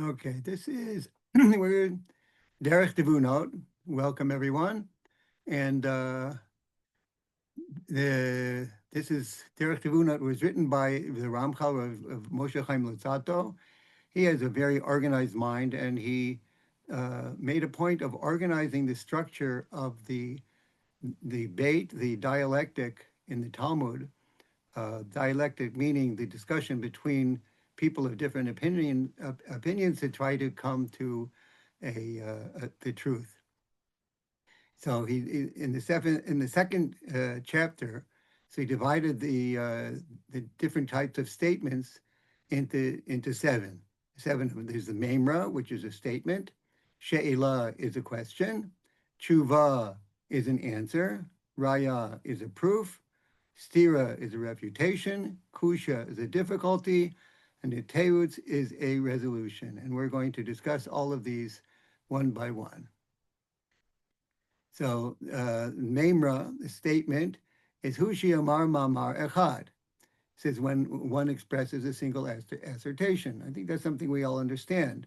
Okay, this is we're Derech Tevunot. Welcome everyone, and this is Derech Tevunot was written by the Ramhal of Moshe Chaim Luzzato. He has a very organized mind, and he made a point of organizing the structure of the beit, the dialectic in the Talmud. Dialectic meaning the discussion between people of different opinions to try to come to the truth. So in the second chapter, so he divided the different types of statements into seven. Seven of them. There's the memra, which is a statement. She'ela is a question. Tshuva is an answer. Raya is a proof. Stira is a refutation. Kusha is a difficulty. And the teutz is a resolution. And we're going to discuss all of these one by one. So, memra, the statement, is Hushi Amar Mamar Echad. It says when one expresses a single assertion. I think that's something we all understand.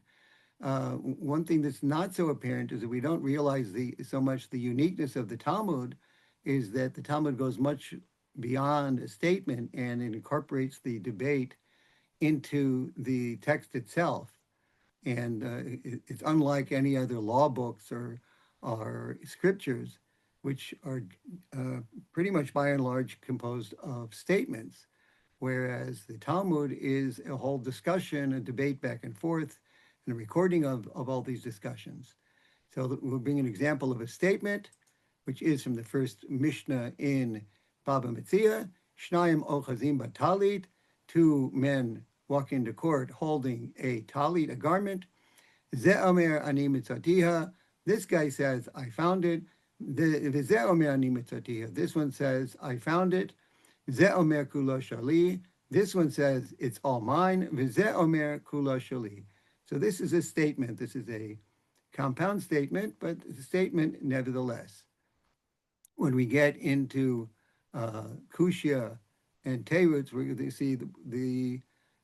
One thing that's not so apparent is that we don't realize so much the uniqueness of the Talmud is that the Talmud goes much beyond a statement and it incorporates the debate into the text itself. And it's unlike any other law books or scriptures, which are pretty much by and large composed of statements, whereas the Talmud is a whole discussion, a debate back and forth, and a recording of all these discussions. So we'll bring an example of a statement, which is from the first Mishnah in Baba Metzia, Shnayim ochazim batalit, two men walk into court holding a talit, a garment. Ze omer ani mitzatiha. This guy says, I found it. Ze omer ani mitzatiha. This one says, I found it. Ze omer kulo shali. This one says, it's all mine. Ze omer kulo shali. So this is a statement. This is a compound statement, but it's a statement nevertheless. When we get into Kushya and Teretz, we're going to see the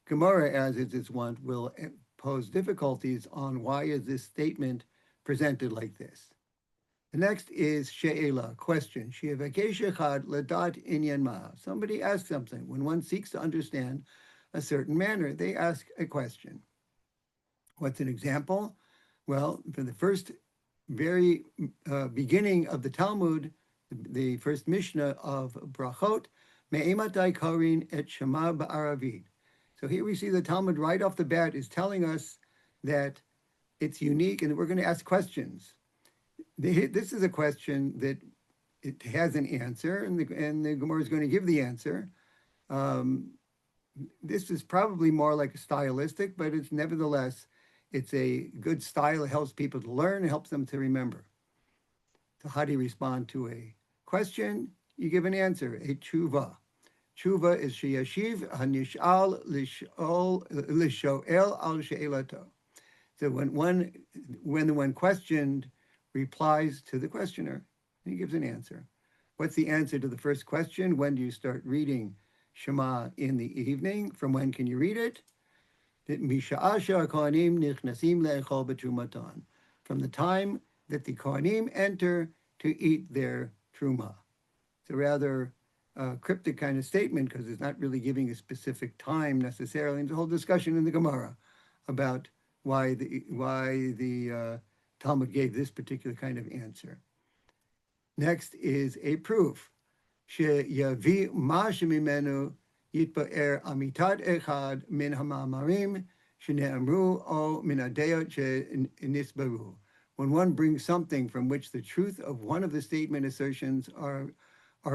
Gemara, as is its wont, will pose difficulties on why is this statement presented like this. The next is She'ela, question. She'evakesh echad ladat inyan ma. Somebody asks something. When one seeks to understand a certain manner, they ask a question. What's an example? Well, for the first very beginning of the Talmud, the first Mishnah of Brachot, Me'ematai karin et shema ba'aravit. So here we see the Talmud right off the bat is telling us that it's unique and we're going to ask questions. This is a question that it has an answer, and the Gemara is going to give the answer. This is probably more like a stylistic, but it's nevertheless, it's a good style. It helps people to learn. It helps them to remember. So how do you respond to a question? You give an answer, a tshuva. Tshuva is sheyashiv hanishal lishoel al she'elato. So when the one questioned replies to the questioner, he gives an answer. What's the answer to the first question? When do you start reading Shema in the evening? From when can you read it? From the time that the Kohanim enter to eat their truma. It's a rather cryptic kind of statement because it's not really giving a specific time necessarily. And there's a whole discussion in the Gemara about why the Talmud gave this particular kind of answer. Next is a proof. She'yavi ma shemimenu yitba'er amitat echad min hamamarim shene'amru o min adeyot she'nisbaru. When one brings something from which the truth of one of the statement assertions or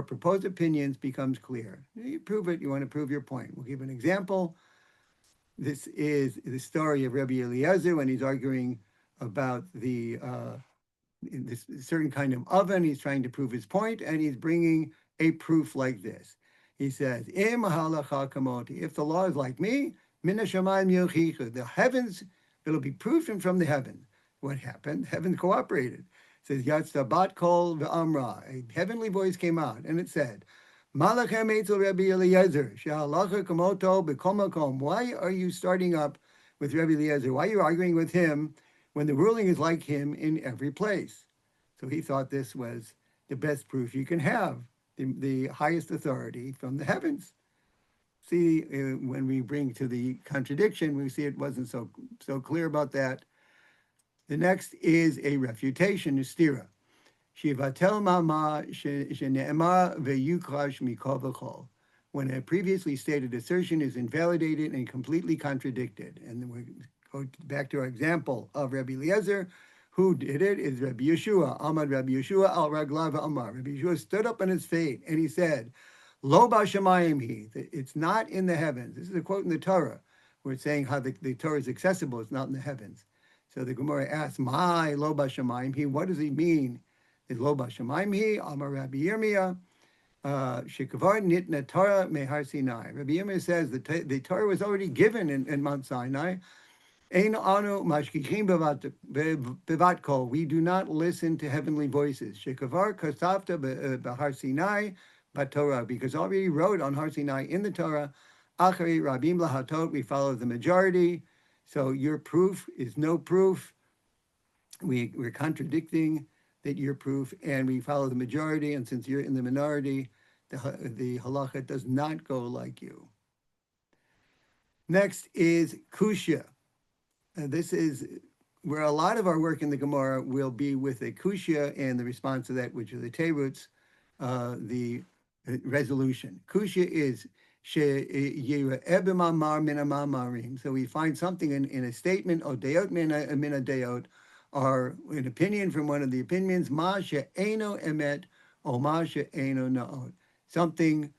proposed opinions becomes clear. You prove it, you want to prove your point. We'll give an example. This is the story of Rabbi Eliezer when he's arguing about this certain kind of oven. He's trying to prove his point, and he's bringing a proof like this. He says, Im halacha kamoti. If the law is like me, mina shamayim yochichu. The heavens, it'll be proven from the heaven. What happened? Heaven cooperated. It says, Yatzta bat kol ve'amra. A heavenly voice came out, and it said, Malachem etzel Rabbi Eliezer, she'halacha kamoto b'kol makom. Why are you starting up with Rabbi Eliezer. Why are you arguing with him when the ruling is like him in every place? So he thought this was the best proof you can have, the highest authority from the heavens. See, when we bring to the contradiction, we see it wasn't so clear about that. The next is a refutation, a stira. Shivatel mama shene'ema ve'yukrash mikol v'chol. When a previously stated assertion is invalidated and completely contradicted. And then we go back to our example of Rabbi Eliezer. Who did it? Is Rabbi Yeshua. Amad Rabbi Yeshua al raglav amar. Rabbi Yeshua stood up on his feet and he said, Lo b'shamayim he. It's not in the heavens. This is a quote in the Torah where it's saying how the Torah is accessible. It's not in the heavens. So the Gemara asks, "My lo b'shamayim he." What does he mean? Is lo b'shamayim he? Amar Rabbi Yirmiyah. Shekavar nitna Torah mehar Sinai. Rabbi Yirmiyah says the Torah was already given in Mount Sinai. Ein anu mashkichim bevatko. We do not listen to heavenly voices. Shekavar kasavta b'har Sinai b'Torah, because already wrote on Har Sinai in the Torah. Achari rabim lahatot. We follow the majority. So your proof is no proof. We're contradicting that your proof, and we follow the majority. And since you're in the minority, the halacha does not go like you. Next is kushya. This is where a lot of our work in the Gemara will be with a kushya and the response to that, which are the teruts, the resolution. Kushya is so we find something in a statement, or deot mina deot, or an opinion from one of the opinions, ma she'eno emet, or ma she'eno na'od, something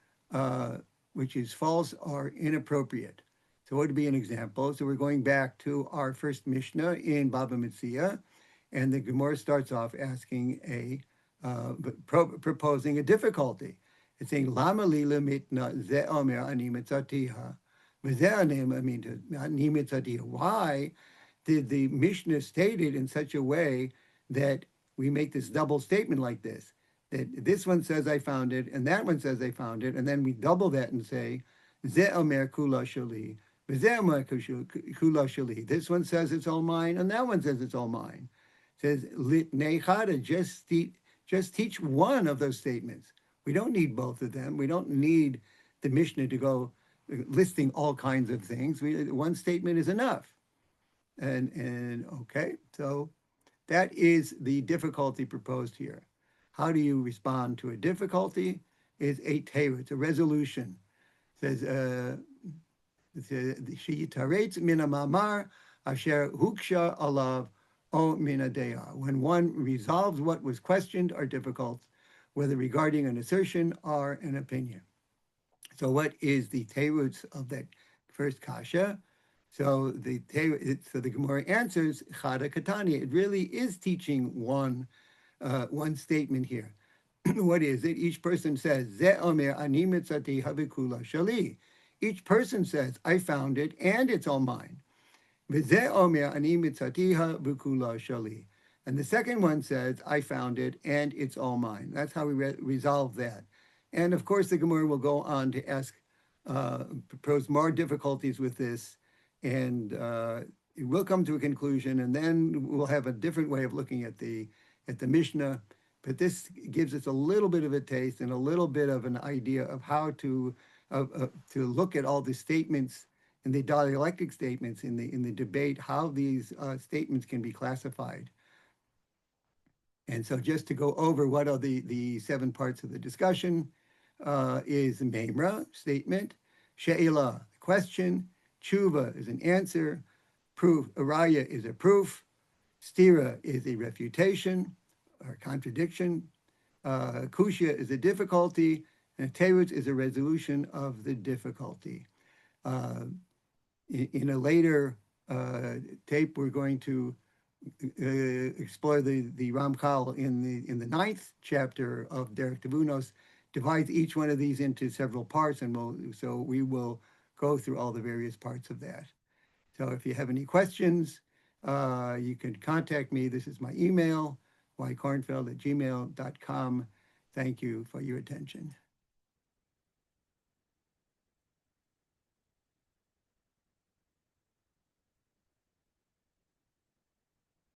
which is false or inappropriate. So what would be an example? So we're going back to our first Mishnah in Baba Metzia, and the Gemara starts off asking proposing a difficulty. It's saying, Lama lila mitna ze omer ani mitzatiha, v'ze ani mitzatiha. Why did the Mishnah state it in such a way that we make this double statement like this? That this one says I found it, and that one says I found it, and then we double that and say, ze omer kula shali, v'ze omer kula shali. This one says it's all mine, and that one says it's all mine. It says, litnei chada, just teach one of those statements. We don't need both of them. We don't need the Mishnah to go listing all kinds of things. One statement is enough. And okay, so that is the difficulty proposed here. How do you respond to a difficulty? Is a teru, it's a resolution. It says, Sheyitaretz min hamamar asher huksha alav o min hadeya. When one resolves what was questioned or difficult, whether regarding an assertion or an opinion. So what is the teruts of that first kasha? So the Gemara answers, chada katani. It really is teaching one statement here. What is it? Each person says, ze omer ani mitzati habikula shali. Each person says, I found it and it's all mine. V'ze omer ani mitzati habikula shali. And the second one says, I found it, and it's all mine. That's how we resolve that. And of course, the Gemara will go on to ask, propose more difficulties with this, and it will come to a conclusion, and then we'll have a different way of looking at the Mishnah. But this gives us a little bit of a taste and a little bit of an idea of how to look at all the statements and the dialectic statements in the debate, how these statements can be classified. And so just to go over what are the 7 parts of the discussion is Memra, statement, She'ela, question, Tshuva is an answer, proof, Araya is a proof, Stira is a refutation or contradiction, Kushya is a difficulty, and Teretz is a resolution of the difficulty. In a later tape, we're going to explore the Ramhal in the 9th chapter of Derech Tevunot, divides each one of these into several parts, and we will go through all the various parts of that. So if you have any questions, you can contact me. This is my email, ykornfeld@gmail.com. Thank you for your attention.